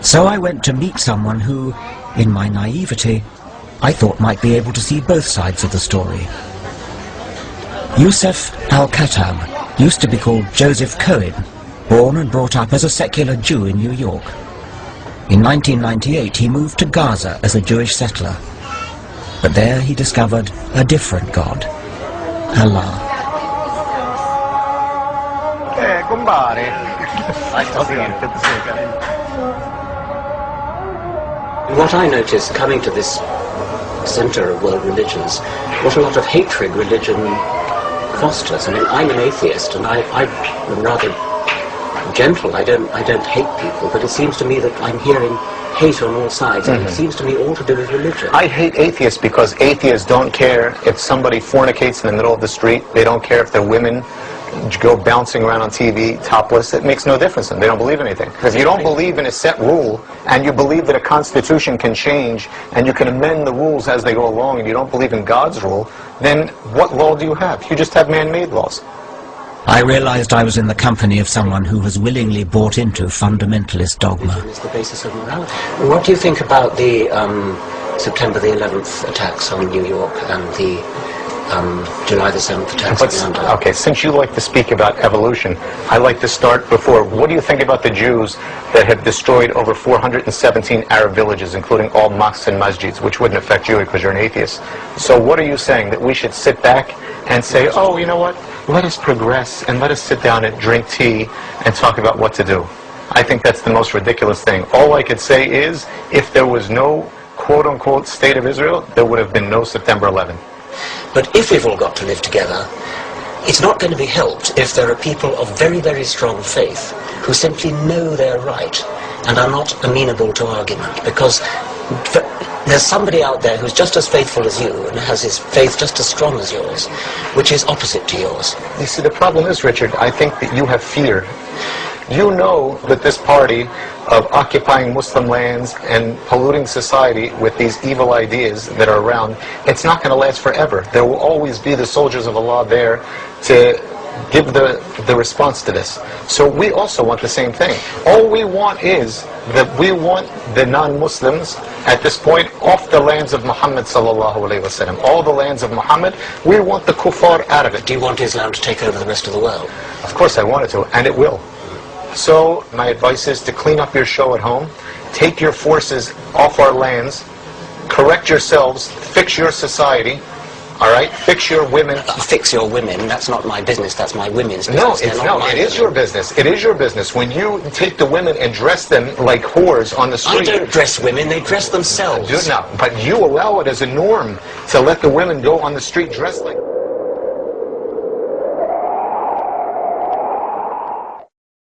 So I went to meet someone who, in my naivety, I thought might be able to see both sides of the story. Yusuf al-Khattab used to be called Joseph Cohen, born and brought up as a secular Jew in New York. In 1998 he moved to Gaza as a Jewish settler, but there he discovered a different God, Allah. What I noticed coming to this center of world religions, what a lot of hatred religion fosters. I mean, I'm an atheist and I'm rather gentle. I don't hate people, but it seems to me that I'm hearing hate on all sides, and it seems to me all to do with religion. I hate atheists because atheists don't care if somebody fornicates in the middle of the street. They don't care if their women go bouncing around on TV topless. It makes no difference to them. They don't believe in anything. If you don't believe in a set rule, and you believe that a constitution can change, and you can amend the rules as they go along, and you don't believe in God's rule, then what law do you have? You just have man-made laws. I realized I was in the company of someone who has willingly bought into fundamentalist dogma. It's the basis of morality. What do you think about the September the 11th attacks on New York and the July the 7th attacks in London? Okay, since you like to speak about evolution, I like to start before. What do you think about the Jews that have destroyed over 417 Arab villages, including all mosques and masjids, which wouldn't affect you because you're an atheist? So what are you saying, that we should sit back and say, oh, you know what, let us progress and let us sit down and drink tea and talk about what to do? I think that's the most ridiculous thing. All I could say is, if there was no quote-unquote state of Israel, there would have been no September 11th. But if we've all got to live together, it's not going to be helped if there are people of very, very strong faith who simply know they're right and are not amenable to argument, because there's somebody out there who's just as faithful as you and has his faith just as strong as yours, which is opposite to yours. You see, the problem is, Richard, I think that you have fear. You know that this party of occupying Muslim lands and polluting society with these evil ideas that are around, it's not going to last forever. There will always be the soldiers of Allah there to give the response to this. So we also want the same thing. All we want is that we want the non-Muslims at this point off the lands of Muhammad sallallahu alaihi wasallam. All the lands of Muhammad, we want the kuffar out of it. Do you want Islam to take over the rest of the world? Of course I want it to, and it will. So my advice is to clean up your show at home, take your forces off our lands, correct yourselves, fix your society, all right? Fix your women. Fix your women, that's not my business, that's my women's business. It is your business. It is your business. When you take the women and dress them like whores on the street. I don't dress women, they dress themselves. But you allow it as a norm to let the women go on the street dressed like...